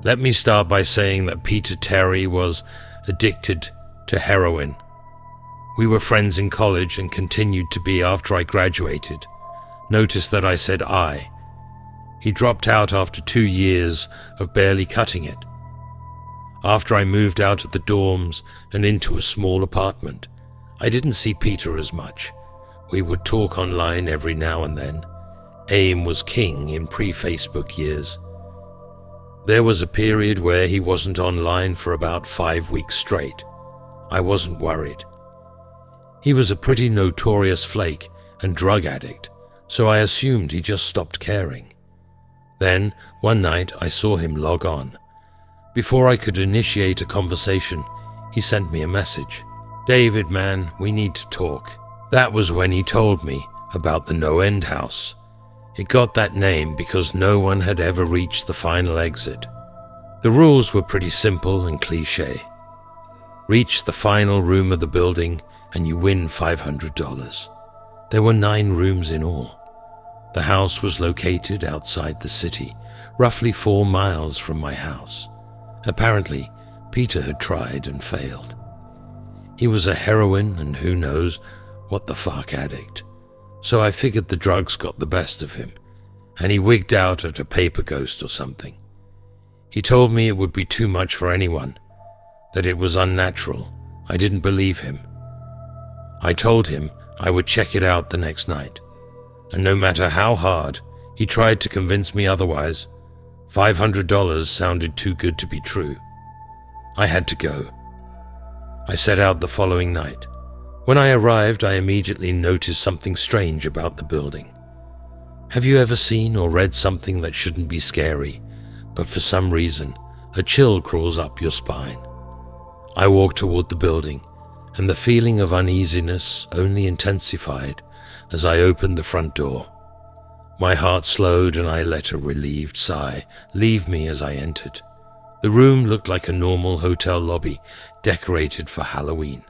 Let me start by saying that Peter Terry was addicted to heroin. We were friends in college and continued to be after I graduated. Notice that I said I. He dropped out after 2 years of barely cutting it. After I moved out of the dorms and into a small apartment, I didn't see Peter as much. We would talk online every now and then. AIM was king in pre-Facebook years. There was a period where he wasn't online for about 5 weeks straight. I wasn't worried. He was a pretty notorious flake and drug addict, so I assumed he just stopped caring. Then, one night, I saw him log on. Before I could initiate a conversation, he sent me a message. "David, man, we need to talk." That was when he told me about the NoEnd House. It got that name because no one had ever reached the final exit. The rules were pretty simple and cliché. Reach the final room of the building and you win $500. There were 9 rooms in all. The house was located outside the city, roughly 4 miles from my house. Apparently, Peter had tried and failed. He was a heroin and who knows what the fuck addict. So I figured the drugs got the best of him, and he wigged out at a paper ghost or something. He told me it would be too much for anyone, that it was unnatural. I didn't believe him. I told him I would check it out the next night, and no matter how hard he tried to convince me otherwise, $500 sounded too good to be true. I had to go. I set out the following night. When I arrived, I immediately noticed something strange about the building. Have you ever seen or read something that shouldn't be scary, but for some reason, a chill crawls up your spine? I walked toward the building, and the feeling of uneasiness only intensified as I opened the front door. My heart slowed and I let a relieved sigh leave me as I entered. The room looked like a normal hotel lobby, decorated for Halloween.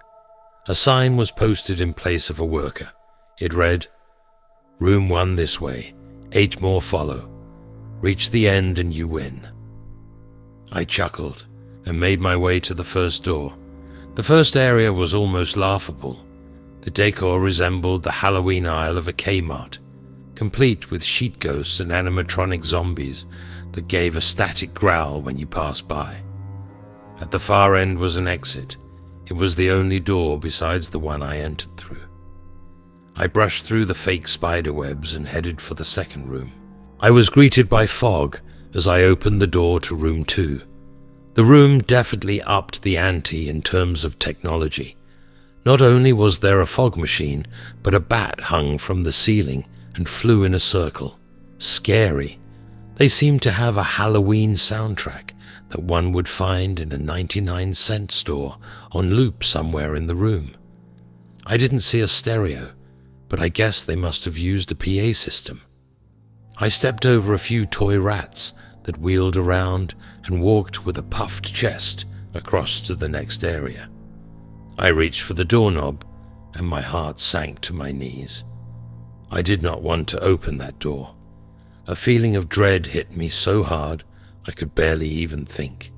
A sign was posted in place of a worker. It read, "Room 1 this way, 8 more follow. Reach the end and you win." I chuckled and made my way to the first door. The first area was almost laughable. The decor resembled the Halloween aisle of a Kmart, complete with sheet ghosts and animatronic zombies that gave a static growl when you passed by. At the far end was an exit. It was the only door besides the one I entered through. I brushed through the fake spider webs and headed for the second room. I was greeted by fog as I opened the door to room 2. The room definitely upped the ante in terms of technology. Not only was there a fog machine, but a bat hung from the ceiling and flew in a circle. Scary. They seemed to have a Halloween soundtrack that one would find in a 99-cent store on loop somewhere in the room. I didn't see a stereo, but I guess they must have used a PA system. I stepped over a few toy rats that wheeled around and walked with a puffed chest across to the next area. I reached for the doorknob and my heart sank to my knees. I did not want to open that door. A feeling of dread hit me so hard I could barely even think.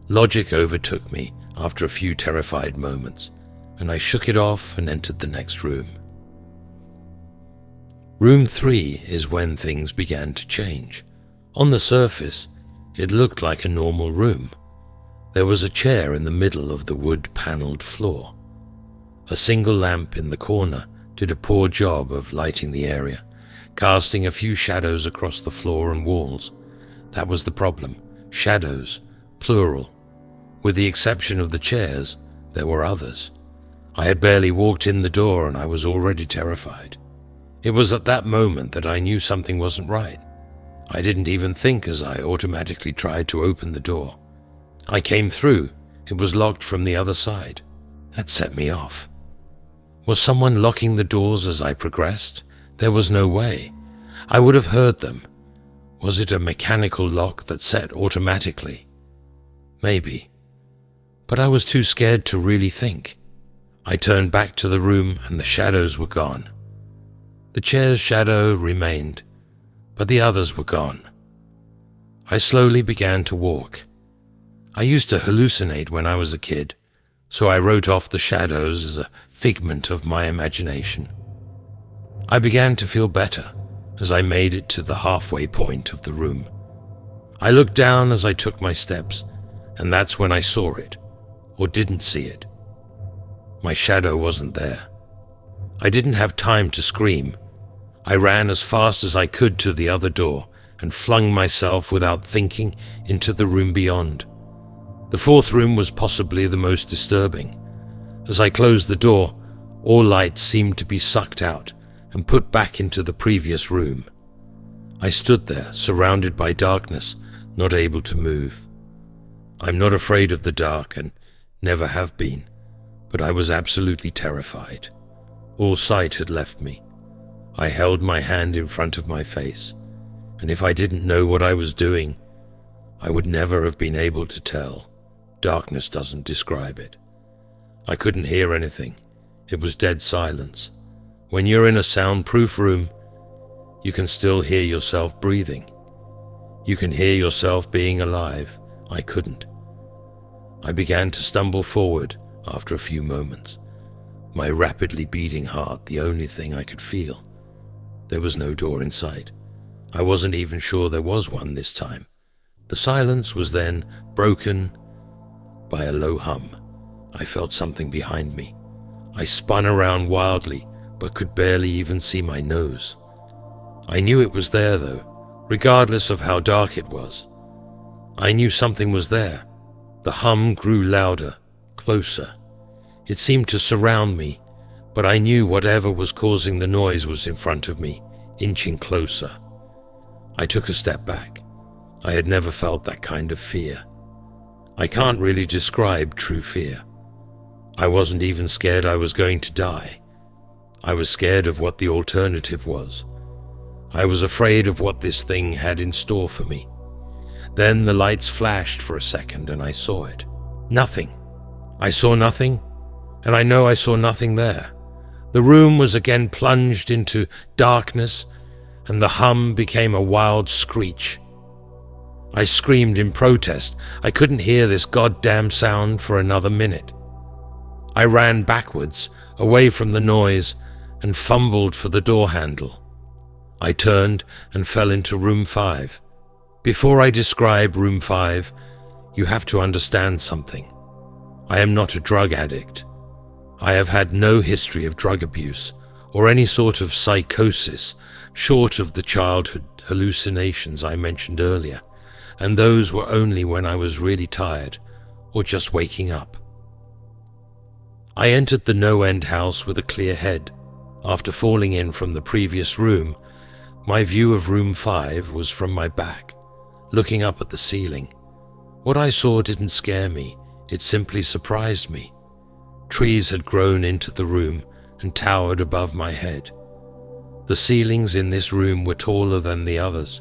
Logic overtook me after a few terrified moments, and I shook it off and entered the next room. Room 3 is when things began to change. On the surface, it looked like a normal room. There was a chair in the middle of the wood-paneled floor. A single lamp in the corner did a poor job of lighting the area, casting a few shadows across the floor and walls. That was the problem. Shadows, plural. With the exception of the chairs, there were others. I had barely walked in the door and I was already terrified. It was at that moment that I knew something wasn't right. I didn't even think as I automatically tried to open the door. I came through. It was locked from the other side. That set me off. Was someone locking the doors as I progressed? There was no way. I would have heard them. Was it a mechanical lock that set automatically? Maybe. But I was too scared to really think. I turned back to the room and the shadows were gone. The chair's shadow remained, but the others were gone. I slowly began to walk. I used to hallucinate when I was a kid, so I wrote off the shadows as a figment of my imagination. I began to feel better as I made it to the halfway point of the room. I looked down as I took my steps, and that's when I saw it, or didn't see it. My shadow wasn't there. I didn't have time to scream. I ran as fast as I could to the other door and flung myself without thinking into the room beyond. The fourth room was possibly the most disturbing. As I closed the door, all light seemed to be sucked out and put back into the previous room. I stood there, surrounded by darkness, not able to move. I'm not afraid of the dark and never have been, but I was absolutely terrified. All sight had left me. I held my hand in front of my face, and if I didn't know what I was doing, I would never have been able to tell. Darkness doesn't describe it. I couldn't hear anything. It was dead silence. When you're in a soundproof room, you can still hear yourself breathing. You can hear yourself being alive. I couldn't. I began to stumble forward after a few moments, my rapidly beating heart the only thing I could feel. There was no door in sight. I wasn't even sure there was one this time. The silence was then broken by a low hum. I felt something behind me. I spun around wildly, but could barely even see my nose. I knew it was there, though, regardless of how dark it was. I knew something was there. The hum grew louder, closer. It seemed to surround me, but I knew whatever was causing the noise was in front of me, inching closer. I took a step back. I had never felt that kind of fear. I can't really describe true fear. I wasn't even scared I was going to die. I was scared of what the alternative was. I was afraid of what this thing had in store for me. Then the lights flashed for a second and I saw it. Nothing. I saw nothing, and I know I saw nothing there. The room was again plunged into darkness, and the hum became a wild screech. I screamed in protest. I couldn't hear this goddamn sound for another minute. I ran backwards, away from the noise, and fumbled for the door handle. I turned and fell into room 5. Before I describe room 5, you have to understand something. I am not a drug addict. I have had no history of drug abuse or any sort of psychosis short of the childhood hallucinations I mentioned earlier, and those were only when I was really tired or just waking up. I entered the NoEnd House with a clear head. After falling in from the previous room, my view of room 5 was from my back, looking up at the ceiling. What I saw didn't scare me, it simply surprised me. Trees had grown into the room and towered above my head. The ceilings in this room were taller than the others,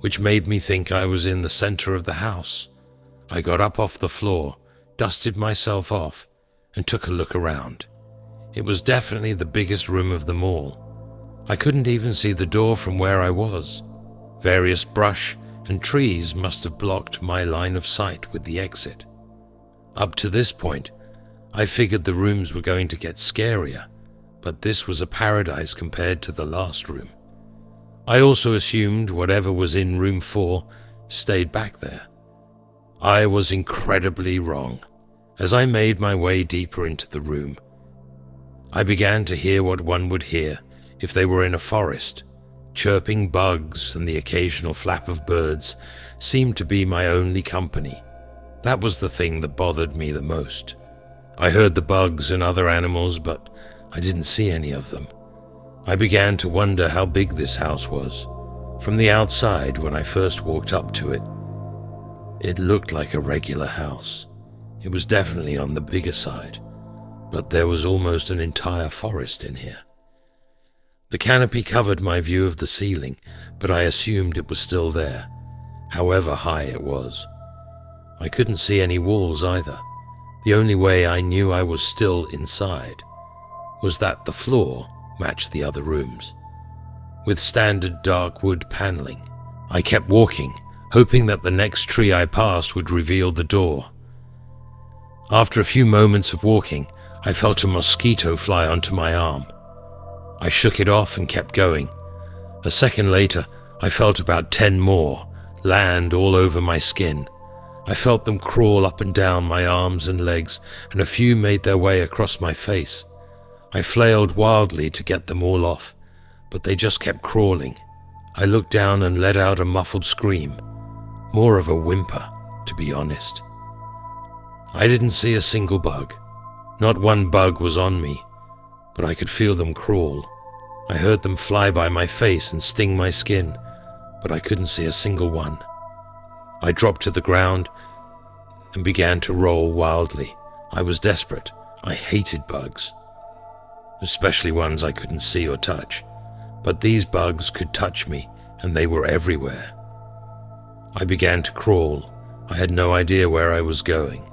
which made me think I was in the center of the house. I got up off the floor, dusted myself off, and took a look around. It was definitely the biggest room of them all. I couldn't even see the door from where I was. Various brush and trees must have blocked my line of sight with the exit. Up to this point, I figured the rooms were going to get scarier, but this was a paradise compared to the last room. I also assumed whatever was in room 4 stayed back there. I was incredibly wrong. As I made my way deeper into the room, I began to hear what one would hear if they were in a forest. Chirping bugs and the occasional flap of birds seemed to be my only company. That was the thing that bothered me the most. I heard the bugs and other animals, but I didn't see any of them. I began to wonder how big this house was. From the outside, when I first walked up to it, it looked like a regular house. It was definitely on the bigger side, but there was almost an entire forest in here. The canopy covered my view of the ceiling, but I assumed it was still there, however high it was. I couldn't see any walls either. The only way I knew I was still inside was that the floor matched the other rooms, with standard dark wood paneling. I kept walking, hoping that the next tree I passed would reveal the door. After a few moments of walking, I felt a mosquito fly onto my arm. I shook it off and kept going. A second later, I felt about 10 more land all over my skin. I felt them crawl up and down my arms and legs, and a few made their way across my face. I flailed wildly to get them all off, but they just kept crawling. I looked down and let out a muffled scream, more of a whimper, to be honest. I didn't see a single bug. Not one bug was on me, but I could feel them crawl. I heard them fly by my face and sting my skin, but I couldn't see a single one. I dropped to the ground and began to roll wildly. I was desperate. I hated bugs, especially ones I couldn't see or touch. But these bugs could touch me, and they were everywhere. I began to crawl. I had no idea where I was going.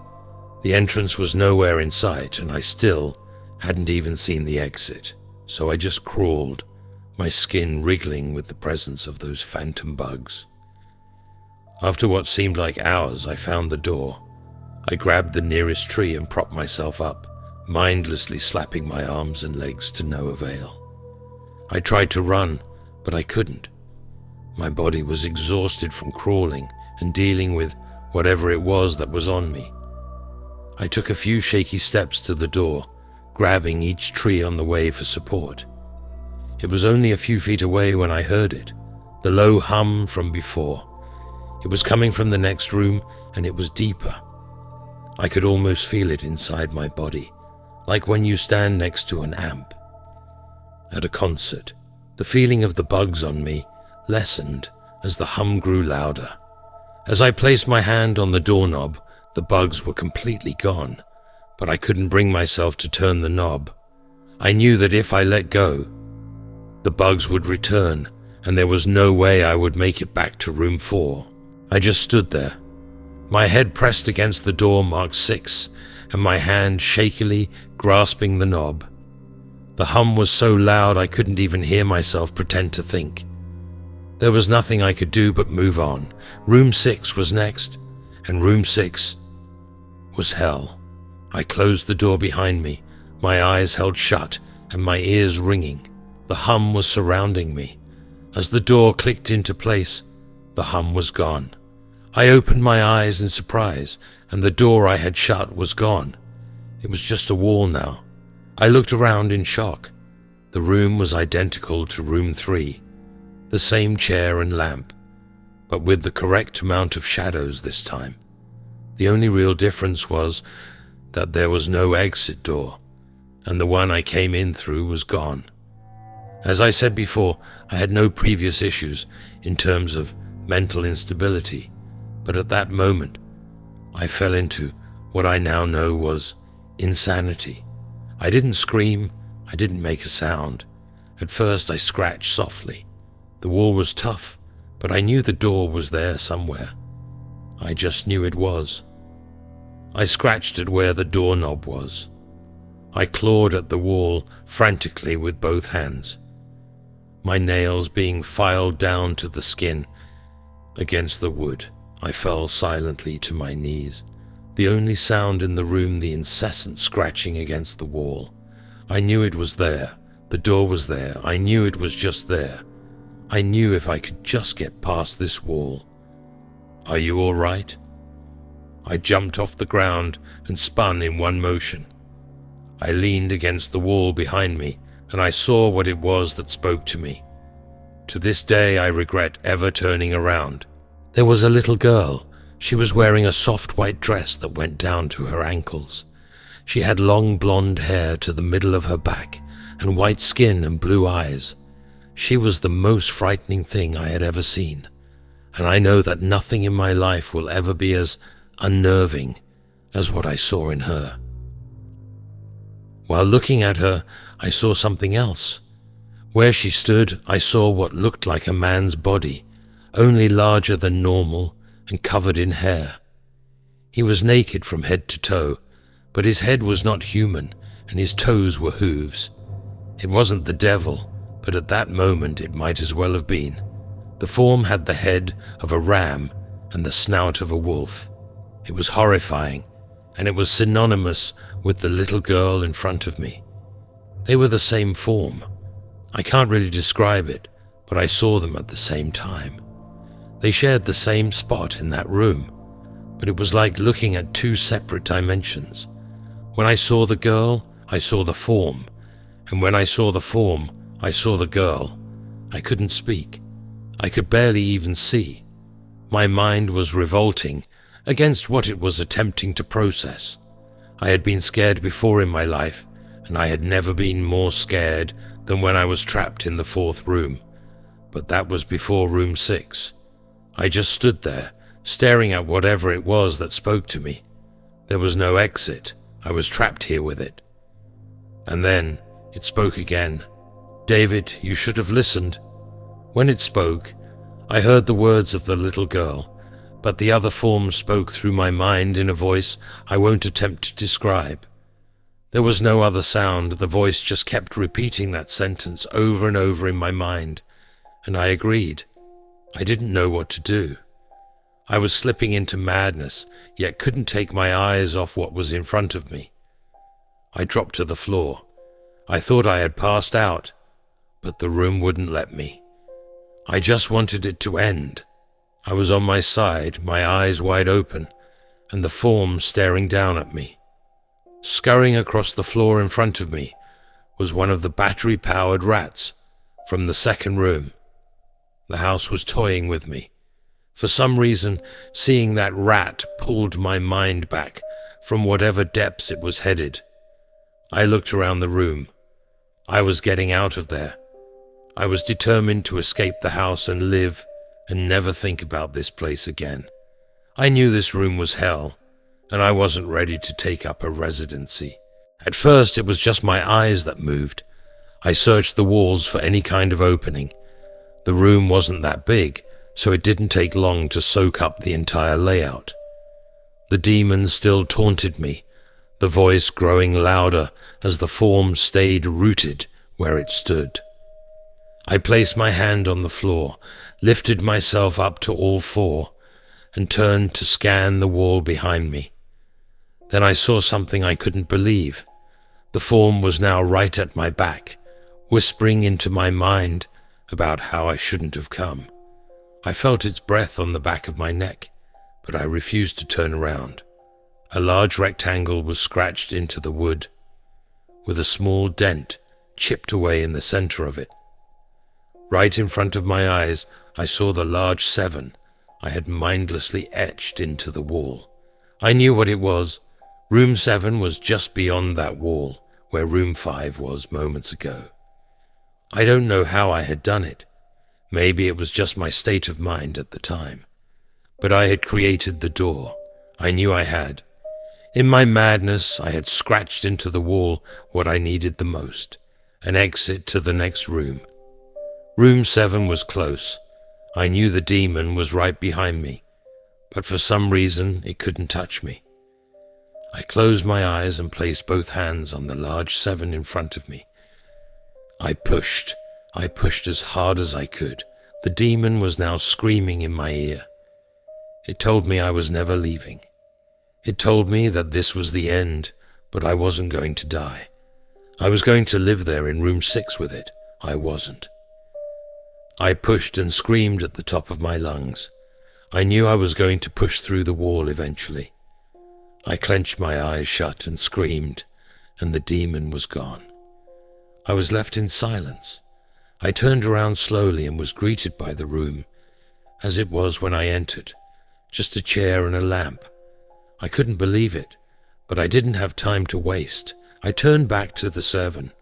The entrance was nowhere in sight, and I still hadn't even seen the exit. So I just crawled, my skin wriggling with the presence of those phantom bugs. After what seemed like hours, I found the door. I grabbed the nearest tree and propped myself up, mindlessly slapping my arms and legs to no avail. I tried to run, but I couldn't. My body was exhausted from crawling and dealing with whatever it was that was on me. I took a few shaky steps to the door, grabbing each tree on the way for support. It was only a few feet away when I heard it, the low hum from before. It was coming from the next room, and it was deeper. I could almost feel it inside my body, like when you stand next to an amp. At a concert, the feeling of the bugs on me lessened as the hum grew louder. As I placed my hand on the doorknob, the bugs were completely gone, but I couldn't bring myself to turn the knob. I knew that if I let go, the bugs would return, and there was no way I would make it back to room 4. I just stood there, my head pressed against the door marked 6, and my hand shakily grasping the knob. The hum was so loud I couldn't even hear myself pretend to think. There was nothing I could do but move on. Room 6 was next, and room 6 was hell. I closed the door behind me, my eyes held shut and my ears ringing. The hum was surrounding me. As the door clicked into place, the hum was gone. I opened my eyes in surprise, and the door I had shut was gone. It was just a wall now. I looked around in shock. The room was identical to room 3, the same chair and lamp, but with the correct amount of shadows this time. The only real difference was that there was no exit door, and the one I came in through was gone. As I said before, I had no previous issues in terms of mental instability, but at that moment, I fell into what I now know was insanity. I didn't scream, I didn't make a sound. At first I scratched softly. The wall was tough, but I knew the door was there somewhere. I just knew it was. I scratched at where the doorknob was. I clawed at the wall frantically with both hands, my nails being filed down to the skin. Against the wood, I fell silently to my knees, the only sound in the room the incessant scratching against the wall. I knew it was there. The door was there. I knew it was just there. I knew if I could just get past this wall. "Are you all right?" I jumped off the ground and spun in one motion. I leaned against the wall behind me, and I saw what it was that spoke to me. To this day I regret ever turning around. There was a little girl. She was wearing a soft white dress that went down to her ankles. She had long blonde hair to the middle of her back, and white skin and blue eyes. She was the most frightening thing I had ever seen, and I know that nothing in my life will ever be as unnerving as what I saw in her. While looking at her, I saw something else. Where she stood, I saw what looked like a man's body, only larger than normal and covered in hair. He was naked from head to toe, but his head was not human and his toes were hooves. It wasn't the devil, but at that moment it might as well have been. The form had the head of a ram and the snout of a wolf. It was horrifying, and it was synonymous with the little girl in front of me. They were the same form. I can't really describe it, but I saw them at the same time. They shared the same spot in that room, but it was like looking at two separate dimensions. When I saw the girl, I saw the form, and when I saw the form, I saw the girl. I couldn't speak. I could barely even see. My mind was revolting against what it was attempting to process. I had been scared before in my life, and I had never been more scared than when I was trapped in the fourth room. But that was before room 6. I just stood there, staring at whatever it was that spoke to me. There was no exit. I was trapped here with it. And then it spoke again. "David, you should have listened." When it spoke, I heard the words of the little girl, but the other form spoke through my mind in a voice I won't attempt to describe. There was no other sound. The voice just kept repeating that sentence over and over in my mind, and I agreed. I didn't know what to do. I was slipping into madness, yet couldn't take my eyes off what was in front of me. I dropped to the floor. I thought I had passed out, but the room wouldn't let me. I just wanted it to end. I was on my side, my eyes wide open, and the form staring down at me. Scurrying across the floor in front of me was one of the battery-powered rats from the second room. The house was toying with me. For some reason, seeing that rat pulled my mind back from whatever depths it was headed. I looked around the room. I was getting out of there. I was determined to escape the house and live and never think about this place again. I knew this room was hell, and I wasn't ready to take up a residency. At first, it was just my eyes that moved. I searched the walls for any kind of opening. The room wasn't that big, so it didn't take long to soak up the entire layout. The demon still taunted me, the voice growing louder as the form stayed rooted where it stood. I placed my hand on the floor, lifted myself up to all four, and turned to scan the wall behind me. Then I saw something I couldn't believe. The form was now right at my back, whispering into my mind about how I shouldn't have come. I felt its breath on the back of my neck, but I refused to turn around. A large rectangle was scratched into the wood, with a small dent chipped away in the center of it. Right in front of my eyes, I saw the large 7 I had mindlessly etched into the wall. I knew what it was. Room 7 was just beyond that wall, where room 5 was moments ago. I don't know how I had done it. Maybe it was just my state of mind at the time. But I had created the door. I knew I had. In my madness, I had scratched into the wall what I needed the most, an exit to the next room. Room 7 was close. I knew the demon was right behind me, but for some reason it couldn't touch me. I closed my eyes and placed both hands on the large 7 in front of me. I pushed as hard as I could. The demon was now screaming in my ear. It told me I was never leaving. It told me that this was the end, but I wasn't going to die. I was going to live there in room 6 with it. I wasn't. I pushed and screamed at the top of my lungs. I knew I was going to push through the wall eventually. I clenched my eyes shut and screamed, and the demon was gone. I was left in silence. I turned around slowly and was greeted by the room, as it was when I entered, just a chair and a lamp. I couldn't believe it, but I didn't have time to waste. I turned back to the 7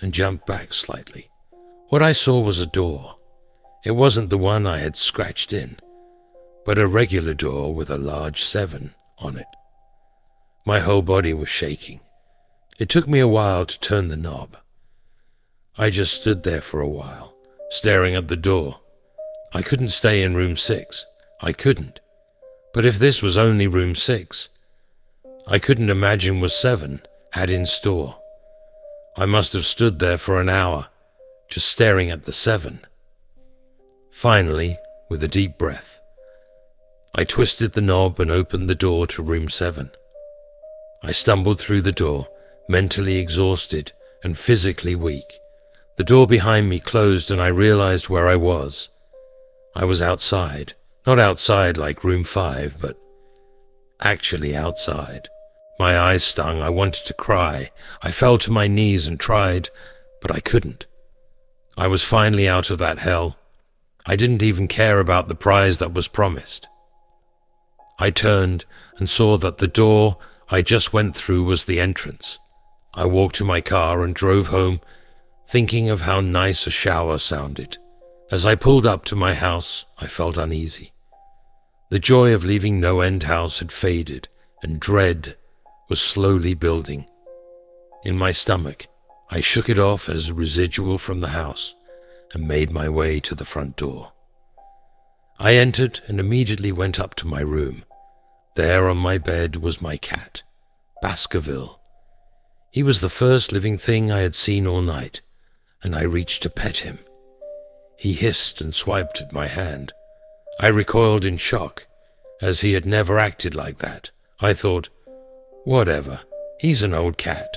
and jumped back slightly. What I saw was a door. It wasn't the one I had scratched in, but a regular door with a large 7 on it. My whole body was shaking. It took me a while to turn the knob. I just stood there for a while, staring at the door. I couldn't stay in room 6. I couldn't. But if this was only room 6, I couldn't imagine what 7 had in store. I must have stood there for an hour, just staring at the 7. Finally, with a deep breath, I twisted the knob and opened the door to room 7. I stumbled through the door, mentally exhausted and physically weak. The door behind me closed and I realized where I was. I was outside. Not outside like room 5, but actually outside. My eyes stung. I wanted to cry. I fell to my knees and tried, but I couldn't. I was finally out of that hell. I didn't even care about the prize that was promised. I turned and saw that the door I just went through was the entrance. I walked to my car and drove home, thinking of how nice a shower sounded. As I pulled up to my house, I felt uneasy. The joy of leaving NoEnd House had faded, and dread was slowly building. In my stomach, I shook it off as residual from the house and made my way to the front door. I entered and immediately went up to my room. There on my bed was my cat, Baskerville. He was the first living thing I had seen all night, and I reached to pet him. He hissed and swiped at my hand. I recoiled in shock, as he had never acted like that. I thought, whatever, he's an old cat.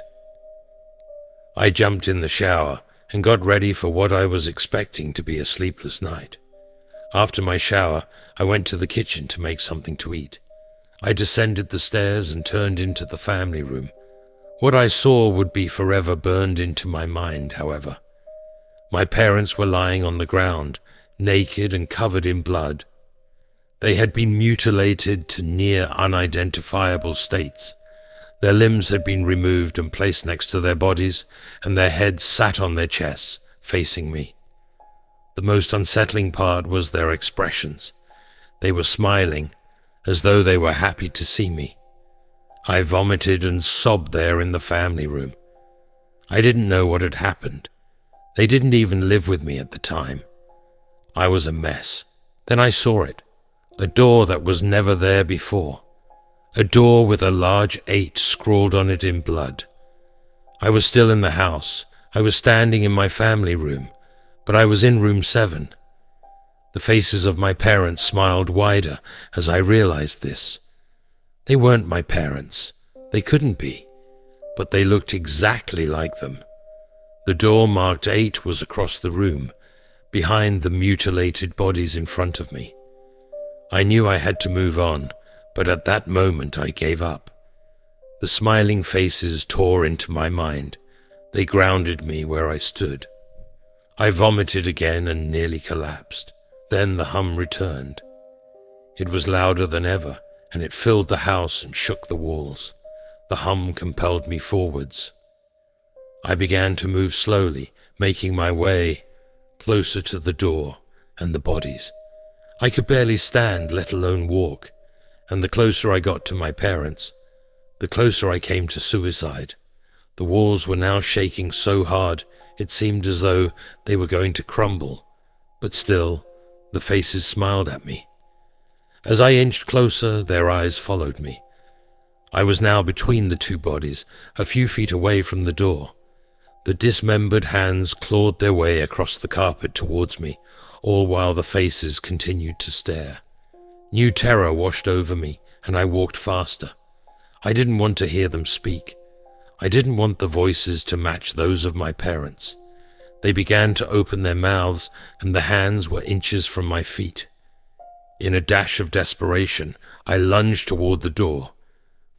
I jumped in the shower and got ready for what I was expecting to be a sleepless night. After my shower, I went to the kitchen to make something to eat. I descended the stairs and turned into the family room. What I saw would be forever burned into my mind, however. My parents were lying on the ground, naked and covered in blood. They had been mutilated to near unidentifiable states. Their limbs had been removed and placed next to their bodies, and their heads sat on their chests, facing me. The most unsettling part was their expressions. They were smiling, as though they were happy to see me. I vomited and sobbed there in the family room. I didn't know what had happened. They didn't even live with me at the time. I was a mess. Then I saw it. A door that was never there before. A door with a large 8 scrawled on it in blood. I was still in the house. I was standing in my family room, but I was in room 7. The faces of my parents smiled wider as I realized this. They weren't my parents. They couldn't be, but they looked exactly like them. The door marked 8 was across the room, behind the mutilated bodies in front of me. I knew I had to move on, but at that moment I gave up. The smiling faces tore into my mind. They grounded me where I stood. I vomited again and nearly collapsed. Then the hum returned. It was louder than ever, and it filled the house and shook the walls. The hum compelled me forwards. I began to move slowly, making my way closer to the door and the bodies. I could barely stand, let alone walk, and the closer I got to my parents, the closer I came to suicide. The walls were now shaking so hard it seemed as though they were going to crumble, but still the faces smiled at me. As I inched closer, their eyes followed me. I was now between the 2 bodies, a few feet away from the door. The dismembered hands clawed their way across the carpet towards me, all while the faces continued to stare. New terror washed over me, and I walked faster. I didn't want to hear them speak. I didn't want the voices to match those of my parents. They began to open their mouths, and the hands were inches from my feet. In a dash of desperation, I lunged toward the door,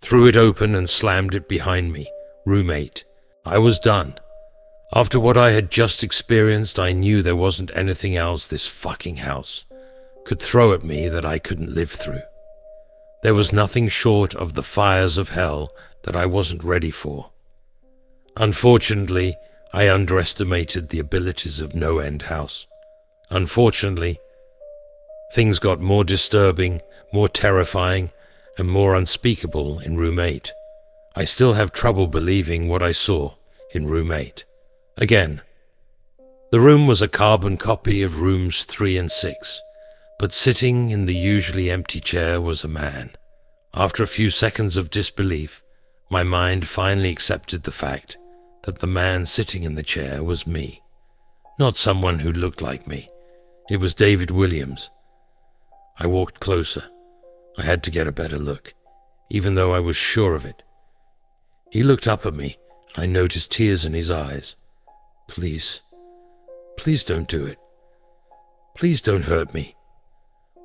threw it open and slammed it behind me. Room 8. I was done. After what I had just experienced, I knew there wasn't anything else this fucking house could throw at me that I couldn't live through. There was nothing short of the fires of hell that I wasn't ready for. Unfortunately, I underestimated the abilities of NoEnd House. Unfortunately, things got more disturbing, more terrifying, and more unspeakable in room 8. I still have trouble believing what I saw in room 8. Again, the room was a carbon copy of rooms 3 and 6, but sitting in the usually empty chair was a man. After a few seconds of disbelief, my mind finally accepted the fact that the man sitting in the chair was me. Not someone who looked like me. It was David Williams. I walked closer. I had to get a better look, even though I was sure of it. He looked up at me, and I noticed tears in his eyes. Please don't do it. Please don't hurt me.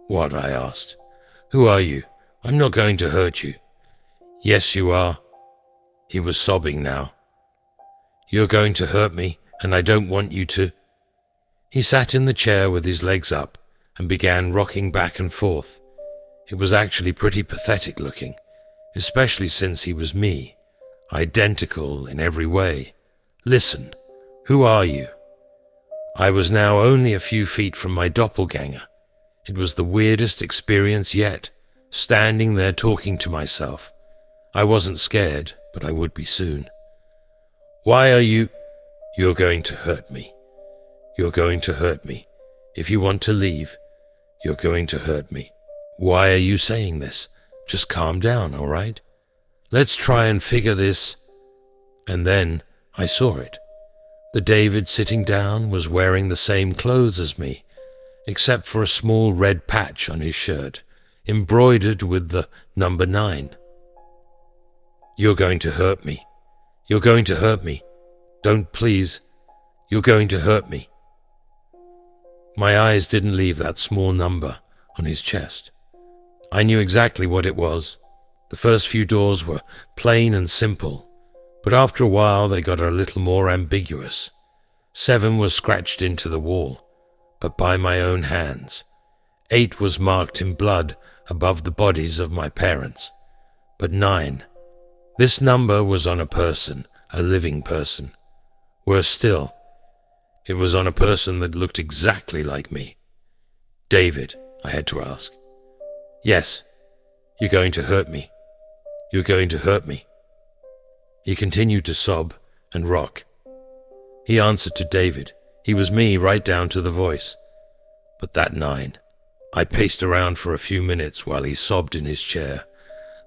What? I asked. Who are you? I'm not going to hurt you. Yes, you are. He was sobbing now. You're going to hurt me, and I don't want you to. He sat in the chair with his legs up and began rocking back and forth. It was actually pretty pathetic looking, especially since he was me, identical in every way. Listen, who are you? I was now only a few feet from my doppelganger. It was the weirdest experience yet, standing there talking to myself. I wasn't scared, but I would be soon. Why are you? You're going to hurt me. You're going to hurt me. If you want to leave, you're going to hurt me. Why are you saying this? Just calm down, all right? Let's try and figure this. And then I saw it. The David sitting down was wearing the same clothes as me, except for a small red patch on his shirt, embroidered with the number 9. You're going to hurt me. You're going to hurt me. Don't, please. You're going to hurt me. My eyes didn't leave that small number on his chest. I knew exactly what it was. The first few doors were plain and simple, but after a while they got a little more ambiguous. 7 was scratched into the wall, but by my own hands. 8 was marked in blood above the bodies of my parents. But 9, this number was on a person, a living person. Worse still, it was on a person that looked exactly like me. David, I had to ask. Yes, you're going to hurt me. You're going to hurt me. He continued to sob and rock. He answered to David. He was me right down to the voice. But that 9, I paced around for a few minutes while he sobbed in his chair.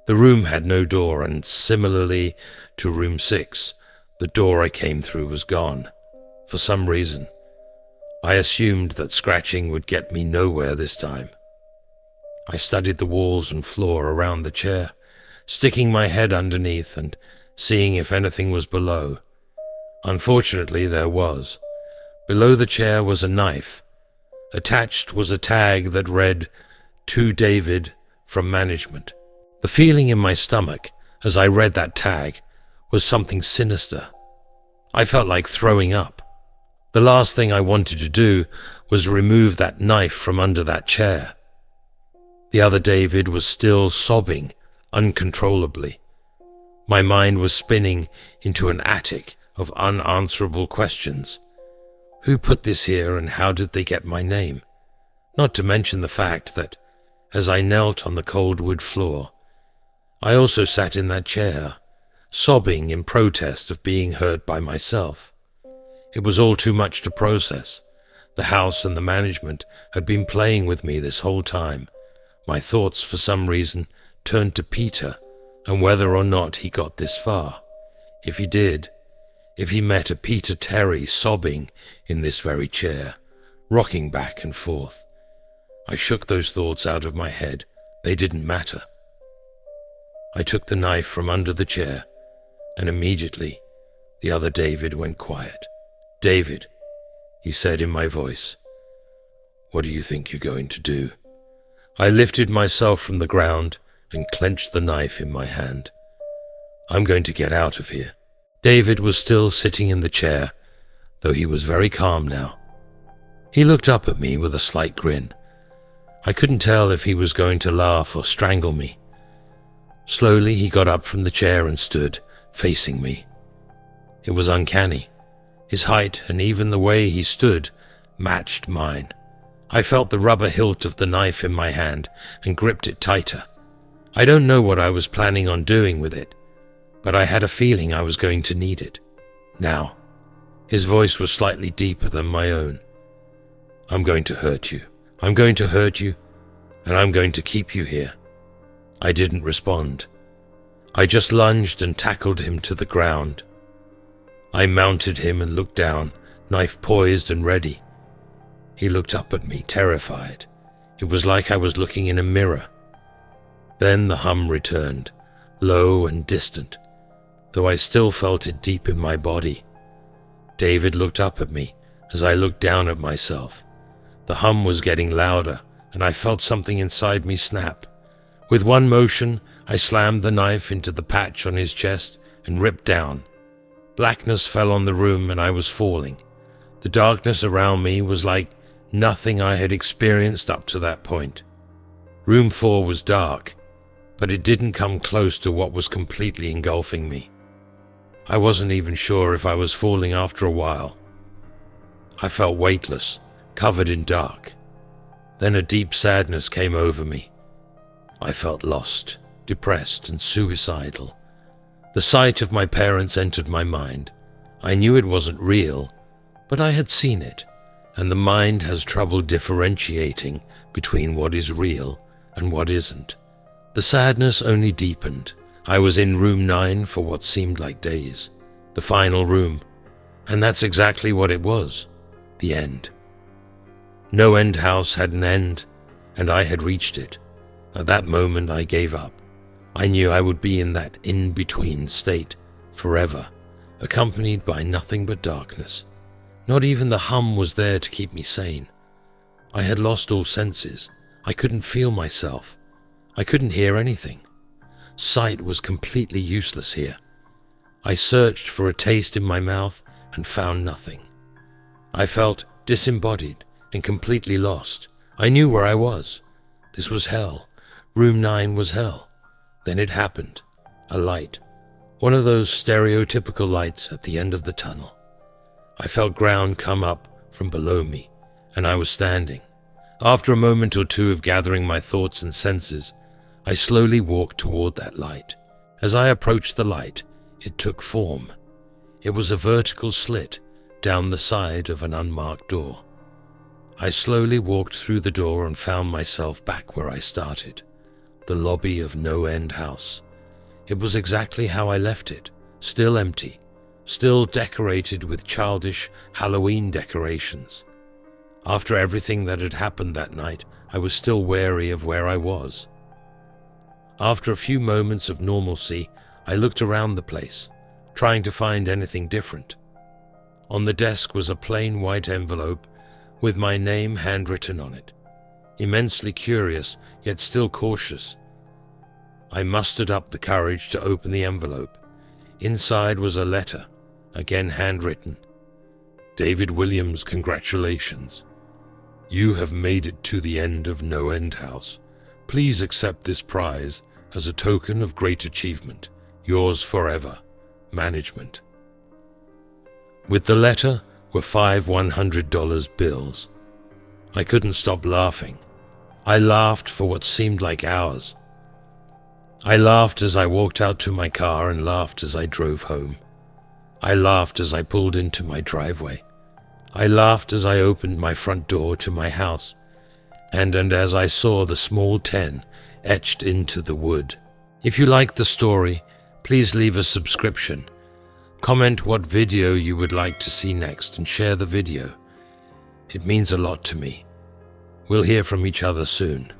The room had no door, and similarly to room 6, the door I came through was gone. For some reason, I assumed that scratching would get me nowhere this time. I studied the walls and floor around the chair, sticking my head underneath and seeing if anything was below. Unfortunately, there was. Below the chair was a knife. Attached was a tag that read, "To David from management." The feeling in my stomach as I read that tag was something sinister. I felt like throwing up. The last thing I wanted to do was remove that knife from under that chair. The other David was still sobbing uncontrollably. My mind was spinning into an attic of unanswerable questions. Who put this here, and how did they get my name? Not to mention the fact that, as I knelt on the cold wood floor, I also sat in that chair, sobbing in protest of being hurt by myself. It was all too much to process. The house and the management had been playing with me this whole time. My thoughts, for some reason, turned to Peter and whether or not he got this far. If he did, if he met a Peter Terry sobbing in this very chair, rocking back and forth. I shook those thoughts out of my head. They didn't matter. I took the knife from under the chair, and immediately the other David went quiet. "David," he said in my voice, "what do you think you're going to do?" I lifted myself from the ground and clenched the knife in my hand. "I'm going to get out of here." David was still sitting in the chair, though he was very calm now. He looked up at me with a slight grin. I couldn't tell if he was going to laugh or strangle me. Slowly he got up from the chair and stood, facing me. It was uncanny. His height and even the way he stood matched mine. I felt the rubber hilt of the knife in my hand and gripped it tighter. I don't know what I was planning on doing with it, but I had a feeling I was going to need it. Now, his voice was slightly deeper than my own. "I'm going to hurt you. I'm going to hurt you, and I'm going to keep you here." I didn't respond. I just lunged and tackled him to the ground. I mounted him and looked down, knife poised and ready. He looked up at me, terrified. It was like I was looking in a mirror. Then the hum returned, low and distant, though I still felt it deep in my body. David looked up at me as I looked down at myself. The hum was getting louder, and I felt something inside me snap. With one motion, I slammed the knife into the patch on his chest and ripped down. Blackness fell on the room, and I was falling. The darkness around me was like nothing I had experienced up to that point. Room 4 was dark, but it didn't come close to what was completely engulfing me. I wasn't even sure if I was falling after a while. I felt weightless, covered in dark. Then a deep sadness came over me. I felt lost, depressed, and suicidal. The sight of my parents entered my mind. I knew it wasn't real, but I had seen it, and the mind has trouble differentiating between what is real and what isn't. The sadness only deepened. I was in room 9 for what seemed like days, the final room, and that's exactly what it was, the end. NoEnd House had an end, and I had reached it. At that moment I gave up. I knew I would be in that in-between state forever, accompanied by nothing but darkness. Not even the hum was there to keep me sane. I had lost all senses. I couldn't feel myself. I couldn't hear anything. Sight was completely useless here. I searched for a taste in my mouth and found nothing. I felt disembodied and completely lost. I knew where I was. This was hell. Room 9 was hell. Then it happened. A light. One of those stereotypical lights at the end of the tunnel. I felt ground come up from below me, and I was standing. After a moment or two of gathering my thoughts and senses, I slowly walked toward that light. As I approached the light, it took form. It was a vertical slit down the side of an unmarked door. I slowly walked through the door and found myself back where I started, the lobby of NoEnd House. It was exactly how I left it, still empty, still decorated with childish Halloween decorations. After everything that had happened that night, I was still wary of where I was. After a few moments of normalcy, I looked around the place, trying to find anything different. On the desk was a plain white envelope with my name handwritten on it. Immensely curious, yet still cautious, I mustered up the courage to open the envelope. Inside was a letter, again handwritten. David Williams, congratulations. You have made it to the end of NoEnd House. Please accept this prize as a token of great achievement. Yours forever, Management. With the letter were 5 $100 bills. I couldn't stop laughing. I laughed for what seemed like hours. I laughed as I walked out to my car and laughed as I drove home. I laughed as I pulled into my driveway. I laughed as I opened my front door to my house, and as I saw the small 10 etched into the wood. If you like the story, please leave a subscription. Comment what video you would like to see next and share the video. It means a lot to me. We'll hear from each other soon.